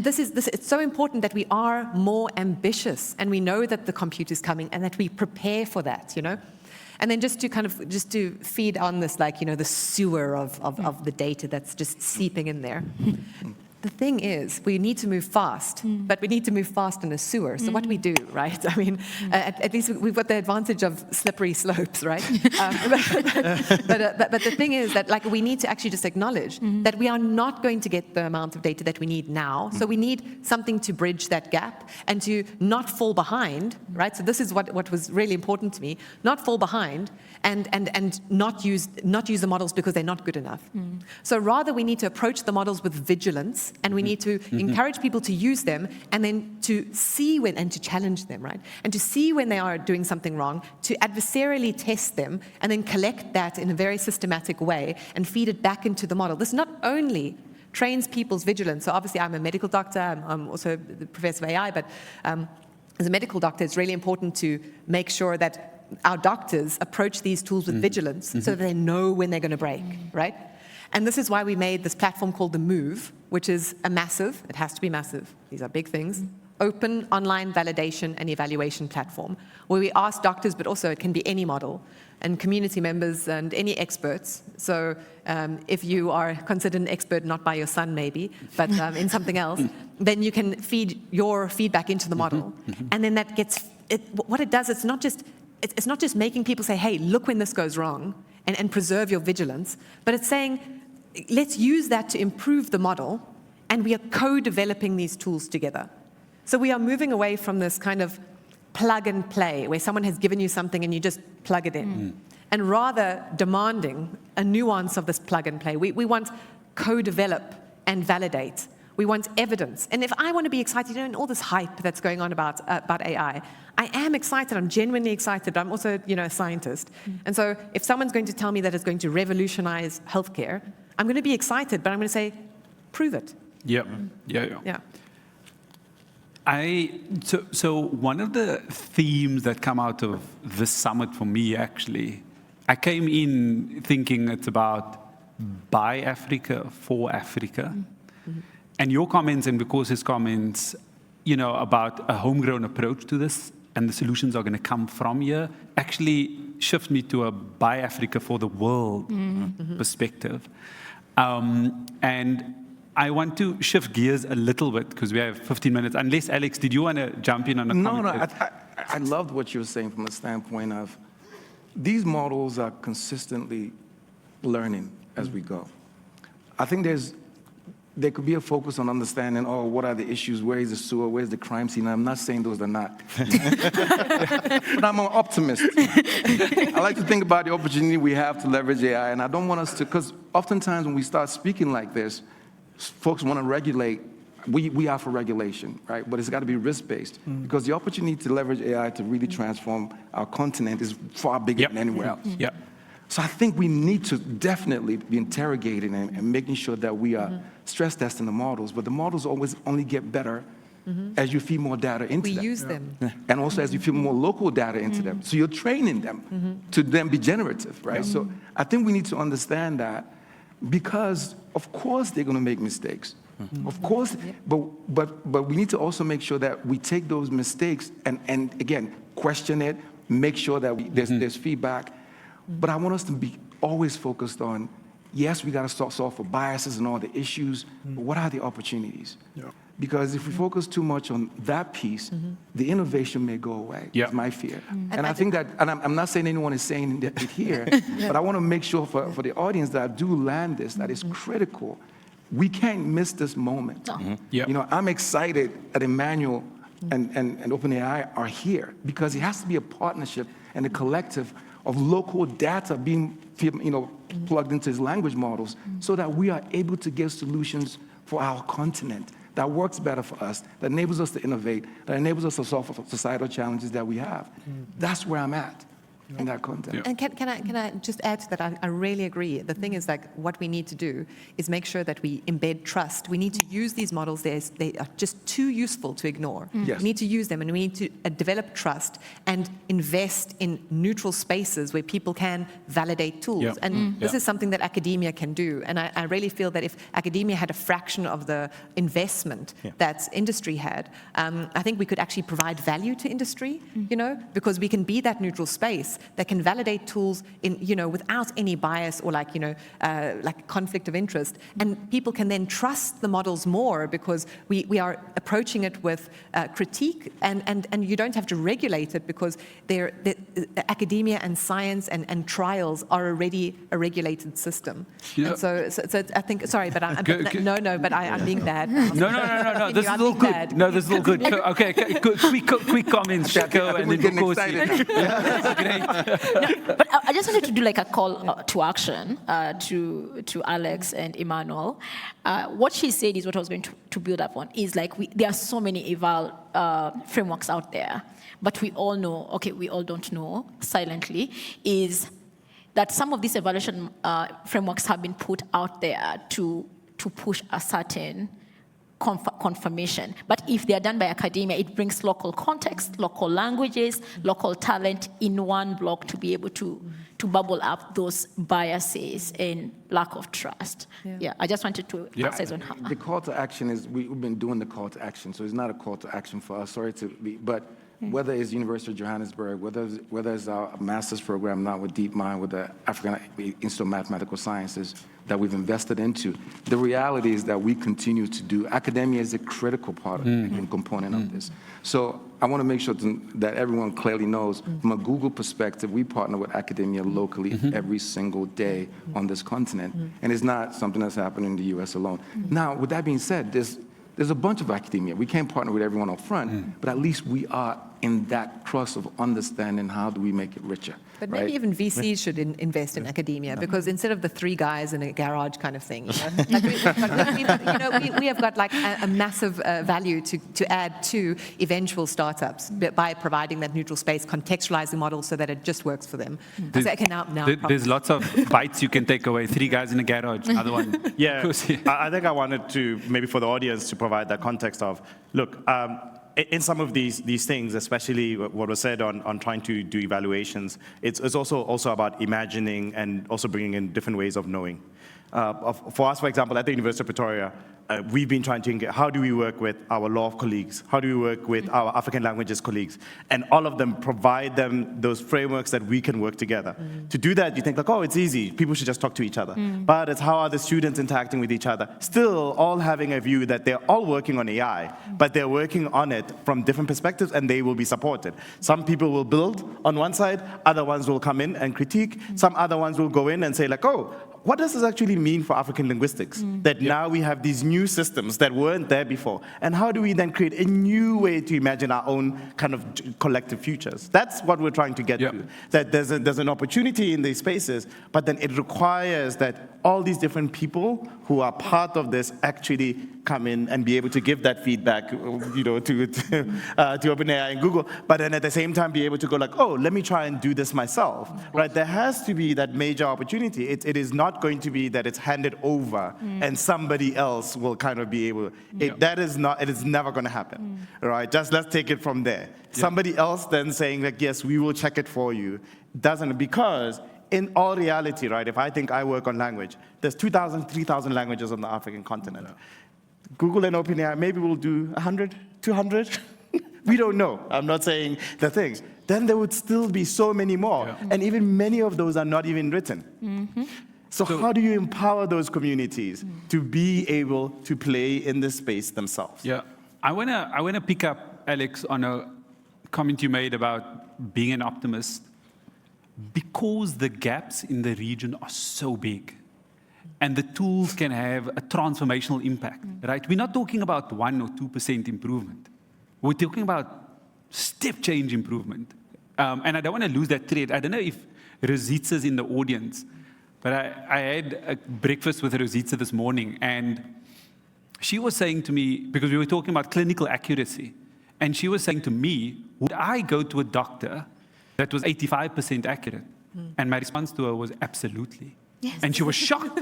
it's so important that we are more ambitious, and we know that the compute is coming, and that we prepare for that, And then just to feed on this, the sewer of the data that's just seeping in there. The thing is, we need to move fast, but we need to move fast in a sewer. So what do we do, right? I mean, at least we've got the advantage of slippery slopes, right? But the thing is that we need to actually just acknowledge that we are not going to get the amount of data that we need now. So we need something to bridge that gap and to not fall behind, right? So this is what was really important to me: not fall behind and not use the models because they're not good enough. So rather, we need to approach the models with vigilance. And we need to encourage people to use them, and then to see and to challenge them, right? And to see when they are doing something wrong, to adversarially test them, and then collect that in a very systematic way and feed it back into the model. This not only trains people's vigilance. So obviously, I'm a medical doctor. I'm also the professor of AI. But as a medical doctor, it's really important to make sure that our doctors approach these tools with vigilance, so that they know when they're going to break, right? And this is why we made this platform called The Move, which is it has to be massive, these are big things, open online validation and evaluation platform, where we ask doctors, but also it can be any model, and community members and any experts. So if you are considered an expert, not by your son maybe, but in something else, then you can feed your feedback into the model. And then that what it does, it's not just making people say, hey, look when this goes wrong, and preserve your vigilance, but it's saying, let's use that to improve the model, and we are co-developing these tools together. So we are moving away from this kind of plug and play, where someone has given you something and you just plug it in, and rather demanding a nuance of this plug and play. We want co-develop and validate. We want evidence. And if I want to be excited, in all this hype that's going on about AI, I am excited. I'm genuinely excited. But I'm also, a scientist. And so if someone's going to tell me that it's going to revolutionize healthcare, I'm going to be excited, but I'm going to say, prove it. Yeah. So one of the themes that come out of this summit for me, actually, I came in thinking it's about by Africa, for Africa. And your comments and Vukosi's comments, about a homegrown approach to this and the solutions are going to come from here actually shift me to a buy Africa for the world perspective. And I want to shift gears a little bit because we have 15 minutes. Unless, Alex, did you want to jump in on a comment? No, I loved what you were saying from the standpoint of these models are consistently learning as we go. I think there could be a focus on understanding, oh, what are the issues? Where is the sewer? Where's the crime scene? I'm not saying those are not. But I'm an optimist. I like to think about the opportunity we have to leverage AI, and I don't want us to, because oftentimes when we start speaking like this, folks want to regulate. We are for regulation, right? But it's got to be risk-based, because the opportunity to leverage AI to really transform our continent is far bigger than anywhere else. Yep. So I think we need to definitely be interrogating and making sure that we are stress testing the models, but the models always only get better as you feed more data into them. We use them. And also as you feed more local data into them. So you're training them to then be generative, right? So I think we need to understand that, because of course they're going to make mistakes. Of course, but we need to also make sure that we take those mistakes and again, question it, make sure that there's feedback. But I want us to be always focused on, yes, we got to solve for biases and all the issues, but what are the opportunities? Yeah. Because if we focus too much on that piece, the innovation may go away. That's my fear. And I think that, and I'm not saying anyone is saying it here, but I want to make sure for the audience that I do land this, that is critical. We can't miss this moment. You know, I'm excited that Emmanuel and OpenAI are here, because it has to be a partnership and a collective of local data being plugged into his language models, so that we are able to give solutions for our continent that works better for us, that enables us to innovate, that enables us to solve societal challenges that we have. That's where I'm at in that context. And can I just add to that? I really agree. The thing is, like, what we need to do is make sure that we embed trust. We need to use these models. They are just too useful to ignore. Yes. We need to use them, and we need to develop trust and invest in neutral spaces where people can validate tools. And this is something that academia can do. And I really feel that if academia had a fraction of the investment that industry had, I think we could actually provide value to industry, because we can be that neutral space that can validate tools without any bias or like conflict of interest. And people can then trust the models more, because we are approaching it with critique, and you don't have to regulate it, because academia and science and trials are already a regulated system. And so I think, sorry, but I'm being bad. No. This is all good. No, this is all good. Okay, quick comments, Shako, and then Vukosi. Great. No, but I just wanted to do like a call to action to Alex and Emmanuel. What she said is what I was going to build up on, is like there are so many eval frameworks out there, but we all know, okay, we all don't know silently, is that some of these evaluation frameworks have been put out there to push a certain confirmation. But if they are done by academia, it brings local context, local languages, local talent in one block to be able to bubble up those biases and lack of trust. I just wanted to emphasize on how. The call to action is, we've been doing the call to action, so it's not a call to action for us, sorry to be, but whether it's University of Johannesburg, whether it's our master's program now with DeepMind, with the African Institute of Mathematical Sciences that we've invested into, the reality is that we continue to do, academia is a critical part and component of this. So I want to make sure that everyone clearly knows, from a Google perspective, we partner with academia locally every single day on this continent. And it's not something that's happening in the US alone. Now, with that being said, there's a bunch of academia. We can't partner with everyone up front, but at least we are in that cross of understanding how do we make it richer. But maybe even VCs should invest in academia, because instead of the three guys in a garage kind of thing, we have got like a massive value to add to eventual startups by providing that neutral space, contextualizing models so that it just works for them. There's lots of bites you can take away. Three guys in a garage, another one. I think I wanted to, maybe for the audience, to provide that context of, look, in some of these things, especially what was said on trying to do evaluations, it's also about imagining and also bringing in different ways of knowing. For us, for example, at the University of Pretoria, we've been trying to engage, how do we work with our law colleagues? How do we work with our African languages colleagues? And all of them provide them those frameworks that we can work together. To do that, you think like, oh, it's easy. People should just talk to each other. But it's how are the students interacting with each other? Still all having a view that they're all working on AI, but they're working on it from different perspectives and they will be supported. Some people will build on one side, other ones will come in and critique. Some other ones will go in and say like, oh, what does this actually mean for African linguistics? That now we have these new systems that weren't there before. And how do we then create a new way to imagine our own kind of collective futures? That's what we're trying to get to. That there's an opportunity in these spaces, but then it requires that all these different people who are part of this actually come in and be able to give that feedback, you know, to OpenAI and Google, but then at the same time be able to go like, oh, let me try and do this myself, right? There has to be that major opportunity. It is not going to be that it's handed over and somebody else will kind of be able, that is not, it is never going to happen, right? Just let's take it from there. Somebody else then saying like, yes, we will check it for you, doesn't, because in all reality, right, if I think I work on language, there's 2,000, 3,000 languages on the African continent. Google and OpenAI maybe will do 100, 200. We don't know. I'm not saying the things. Then there would still be so many more. And even many of those are not even written. So how do you empower those communities to be able to play in this space themselves? Yeah, I wanna pick up, Alex, on a comment you made about being an optimist. Because the gaps in the region are so big and the tools can have a transformational impact, right? We're not talking about 1 or 2% improvement. We're talking about step change improvement. And I don't want to lose that thread. I don't know if Rositsa's in the audience, but I had a breakfast with Rositsa this morning, and she was saying to me, because we were talking about clinical accuracy, and she was saying to me, would I go to a doctor that was 85% accurate? And my response to her was absolutely. Yes. And she was shocked.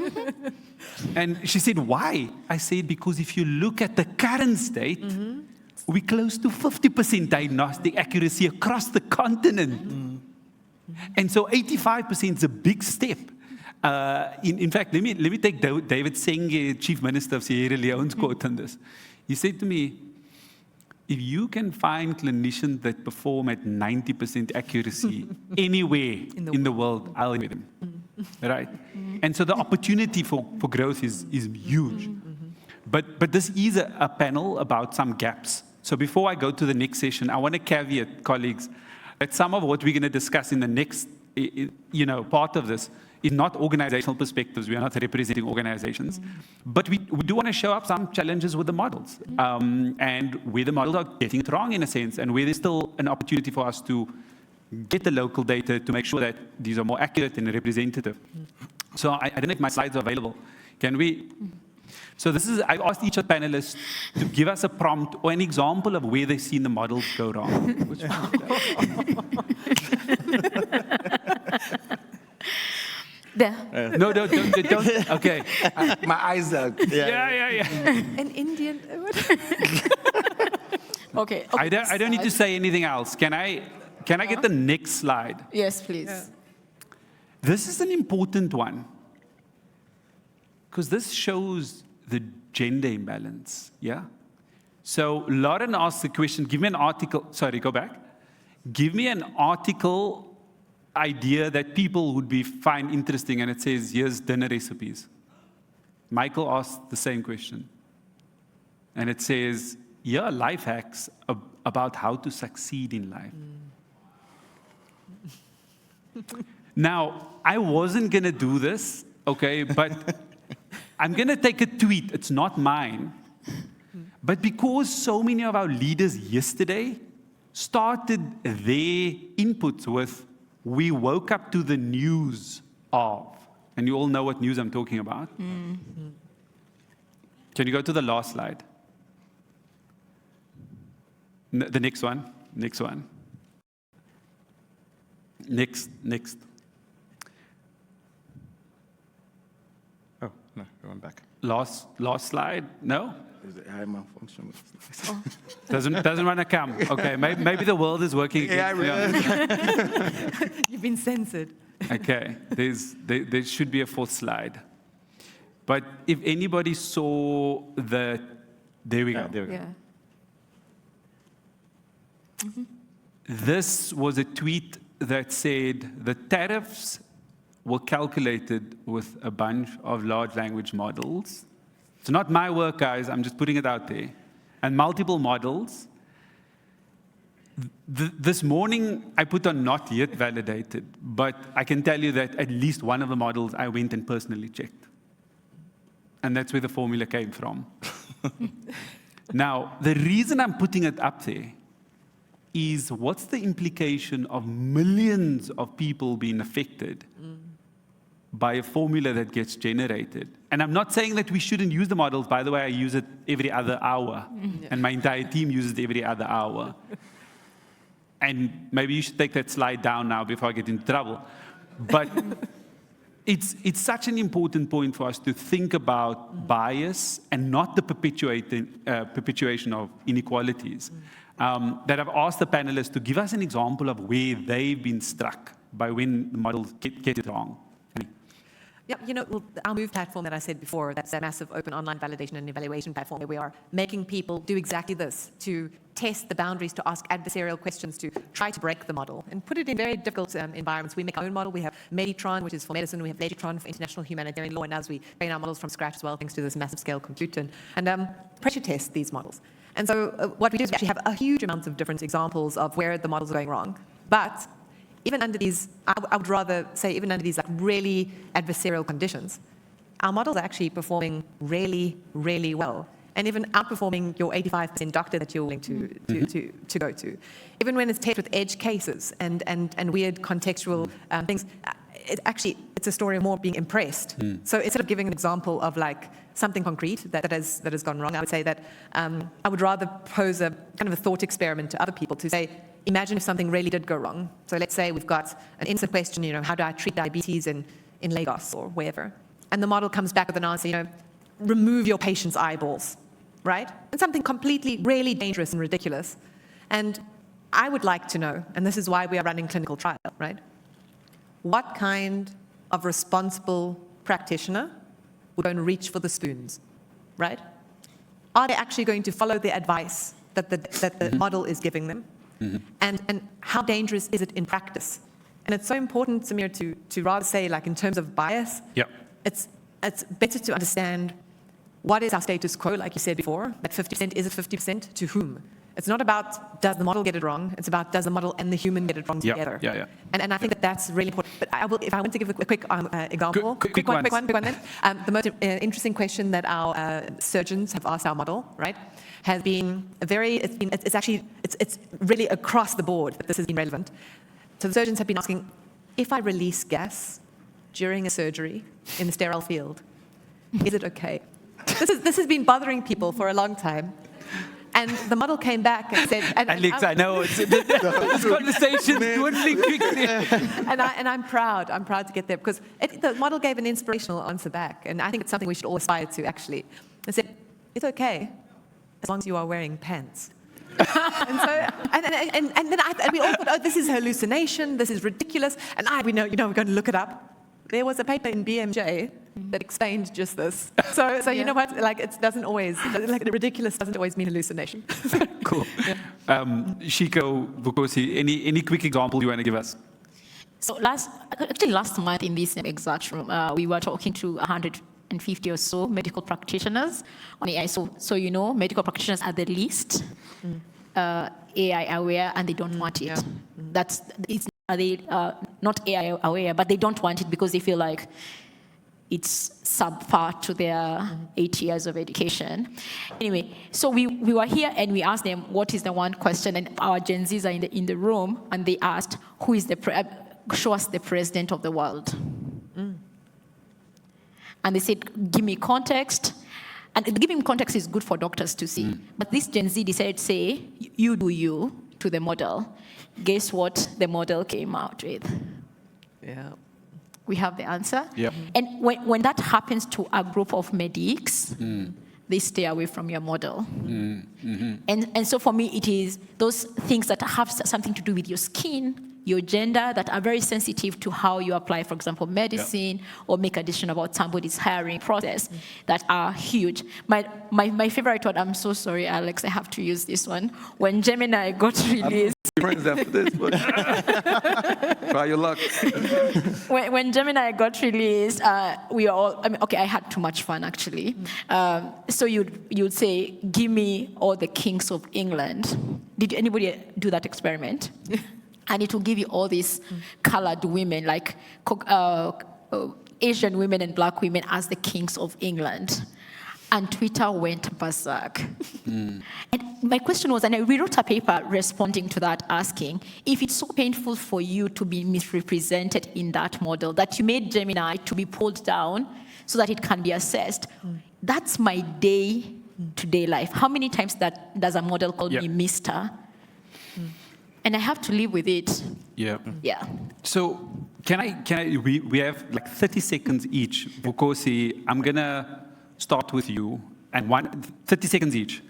And she said, why? I said, because if you look at the current state, we're close to 50% diagnostic accuracy across the continent. And so 85% is a big step. In fact, let me take David Senge, Chief Minister of Sierra Leone's quote on this. He said to me, if you can find clinicians that perform at 90% accuracy anywhere in the world, I'll employ them, right? And so the opportunity for growth is huge. But this is a panel about some gaps. So before I go to the next session, I want to caveat, colleagues, that some of what we're going to discuss in the next part of this is not organizational perspectives. We are not representing organizations. But we do want to show up some challenges with the models, and where the models are getting it wrong in a sense, and where there's still an opportunity for us to get the local data to make sure that these are more accurate and representative. So I don't know if my slides are available. Can we? So this is, I asked each of the panelists to give us a prompt or an example of where they've seen the models go wrong. Which There. No, don't. Okay. My eyes are... Yeah. An Indian. Okay. I don't need to say anything else. Can I get the next slide? Yes, please. This is an important one, because this shows the gender imbalance, yeah? So Lauren asked the question, give me an article, sorry, go back. Give me an article idea that people would find interesting, and it says, here's dinner recipes. Michael asked the same question. And it says, here are life hacks about how to succeed in life. Now, I wasn't going to do this, okay, but I'm going to take a tweet. It's not mine. But because so many of our leaders yesterday started their inputs with, we woke up to the news of, and you all know what news I'm talking about. Can you go to the last slide? The next one. Next. Oh, no, we went back. Last slide? No? Is the AI malfunction? Doesn't want to come. Okay, maybe the world is working against me. You've been censored. Okay, there should be a fourth slide. But if anybody saw the, there we go. There we go. Yeah. This was a tweet that said the tariffs were calculated with a bunch of large language models. It's not my work, guys. I'm just putting it out there. And multiple models. This morning, I put on not yet validated, but I can tell you that at least one of the models I went and personally checked. And that's where the formula came from. Now, the reason I'm putting it up there is what's the implication of millions of people being affected by a formula that gets generated? And I'm not saying that we shouldn't use the models. By the way, I use it every other hour, and my entire team uses it every other hour. And maybe you should take that slide down now before I get into trouble. But it's such an important point for us to think about bias and not the perpetuation of inequalities. That I've asked the panelists to give us an example of where they've been struck by when the models get it wrong. Yeah, you know, well, our MOVE platform that I said before, that's a massive open online validation and evaluation platform where we are making people do exactly this, to test the boundaries, to ask adversarial questions, to try to break the model and put it in very difficult environments. We make our own model. We have Meditron, which is for medicine. We have Legitron for international humanitarian law. And as we train our models from scratch as well, thanks to this massive scale compute and pressure test these models. And so what we do is we actually have a huge amount of different examples of where the models are going wrong. But even under these, I would rather say even under these like really adversarial conditions, our models are actually performing really, really well. And even outperforming your 85% doctor that you're willing to go to. Even when it's tested with edge cases and weird contextual things, it's a story of more being impressed. So instead of giving an example of like something concrete that has gone wrong, I would say that I would rather pose a kind of a thought experiment to other people to say, imagine if something really did go wrong. So let's say we've got an instant question, you know, how do I treat diabetes in Lagos or wherever? And the model comes back with an answer, you know, remove your patient's eyeballs, right? And something completely, really dangerous and ridiculous. And I would like to know, and this is why we are running clinical trial, right? What kind of responsible practitioner would go and reach for the spoons, right? Are they actually going to follow the advice that the model is giving them? And how dangerous is it in practice? And it's so important, Samir, to rather say, like in terms of bias, it's better to understand what is our status quo, like you said before, that 50%, is it 50%? To whom? It's not about does the model get it wrong, it's about does the model and the human get it wrong together. And I think that's really important. But if I want to give a quick example, quick one then. The most interesting question that our surgeons have asked our model, right, has been it's really across the board that this has been relevant. So the surgeons have been asking, if I release gas during a surgery in the sterile field, is it okay? This has been bothering people for a long time. And the model came back and said... Alex, I know, this conversation's dwindling quickly. And I'm proud to get there, because the model gave an inspirational answer back, and I think it's something we should all aspire to, actually. It said, it's okay, as long as you are wearing pants. and then we all thought, oh, this is hallucination, this is ridiculous, and we know, we're going to look it up. There was a paper in BMJ that explained just this. So you know what? Like, it doesn't always, like, ridiculous doesn't always mean hallucination. Cool. Shiko, Vukosi, any quick example you want to give us? So last month in this exact room, we were talking to 150 or so medical practitioners on AI. So you know, medical practitioners are the least AI aware, and they don't want it. They not AI aware, but they don't want it because they feel like it's subpar to their 8 years of education. Anyway, so we were here and we asked them, what is the one question? And our Gen Zs are in the room, and they asked, who is show us the president of the world. And they said, give me context. And giving context is good for doctors to see. But this Gen Z decided to say, you do you, to the model. Guess what the model came out with? Yeah. We have the answer. Yep. And when that happens to a group of medics, they stay away from your model. And so for me, it is those things that have something to do with your skin, your gender, that are very sensitive to how you apply, for example, medicine, or make a decision about somebody's hiring process, that are huge. My favorite one, I'm so sorry, Alex, I have to use this one. When Gemini got released, Friends after this, but try your luck. when Gemini got released, we all, I mean, okay, I had too much fun, actually. So you'd say, give me all the kings of England. Did anybody do that experiment? And it will give you all these colored women, like Asian women and black women as the kings of England. And Twitter went berserk. And my question was, and we wrote a paper responding to that, asking, if it's so painful for you to be misrepresented in that model, that you made Gemini to be pulled down so that it can be assessed, that's my day-to-day life. How many times does a model call me Mr.? And I have to live with it. Yeah. Yeah. So we have like 30 seconds each. Vukosi, I'm gonna start with you, and 30 seconds each.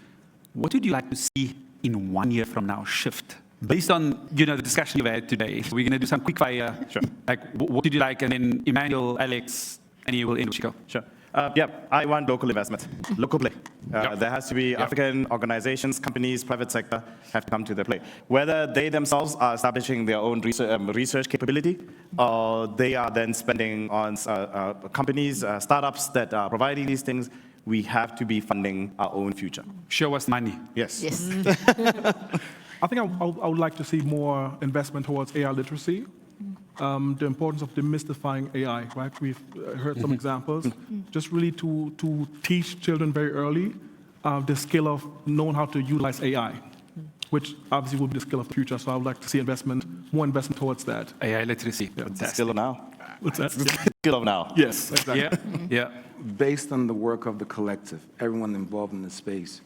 What would you like to see in 1 year from now shift? Based on the discussion you've had today, we're going to do some quick fire. Sure. Like, what did you like? And then Emmanuel, Alex, and you will end with Chico. Sure. I want local investment, local play. There has to be African organizations, companies, private sector have to come to the play. Whether they themselves are establishing their own research capability, or they are then spending on companies, startups that are providing these things, we have to be funding our own future. Show us money. Yes. Yes. I think I would like to see more investment towards AI literacy. The importance of demystifying AI, right? We've heard some examples. Just really to teach children very early the skill of knowing how to utilize AI, which obviously will be the skill of the future. So I would like to see more investment towards that. AI literacy. The skill of now. What's that? The skill of now. Yes, exactly. Yeah. Based on the work of the collective, everyone involved in the space,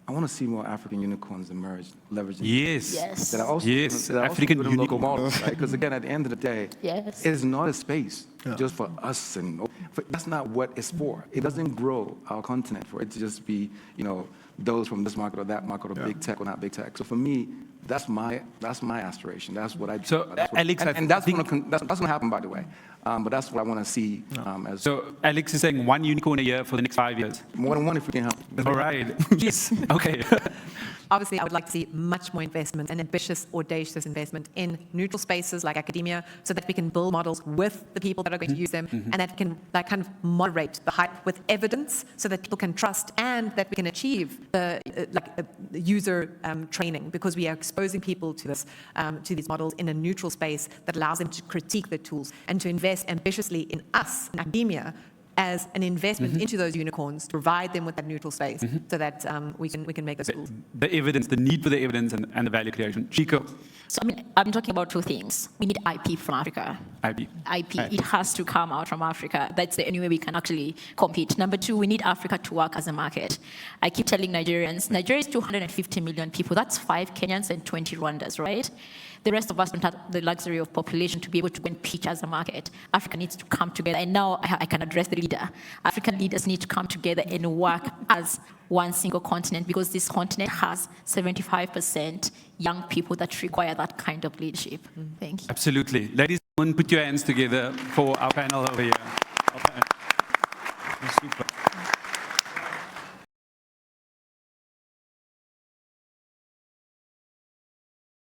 I want to see more African unicorns emerge, leveraging. Yes. Yes. That are also, Yes, that are also African building local unicorns. models, right? Because again, at the end of the day, Yes. it is not a space just for us, and that's not what it's for. It doesn't grow our continent for it to just be, those from this market or that market or big tech or not big tech. So for me, that's my aspiration. That's what I. So, Alex, and that's going to happen, by the way. But that's what I want to see. So Alex is saying 1 unicorn a year for the next 5 years. More than one if we can help. All right. Yes. Okay. Obviously, I would like to see much more investment and ambitious, audacious investment in neutral spaces like academia, so that we can build models with the people that are going to use them, and that can kind of moderate the hype with evidence, so that people can trust, and that we can achieve the user training, because we are exposing people to this, to these models in a neutral space that allows them to critique the tools and to invest ambitiously in us, in academia, as an investment into those unicorns, to provide them with that neutral space, so that we can make those tools. The evidence, the need for the evidence, and the value creation. Chico. So I'm talking about two things. We need IP from Africa. IP. It has to come out from Africa. That's the only way we can actually compete. Number two, we need Africa to work as a market. I keep telling Nigerians, Nigeria is 250 million people. That's 5 Kenyans and 20 Rwandas, right? The rest of us don't have the luxury of population to be able to go and pitch as a market. Africa needs to come together. And now I can address the leader. African leaders need to come together and work as one single continent, because this continent has 75% young people that require that kind of leadership. Thank you. Absolutely. Ladies and gentlemen, put your hands together for our panel over here. Super.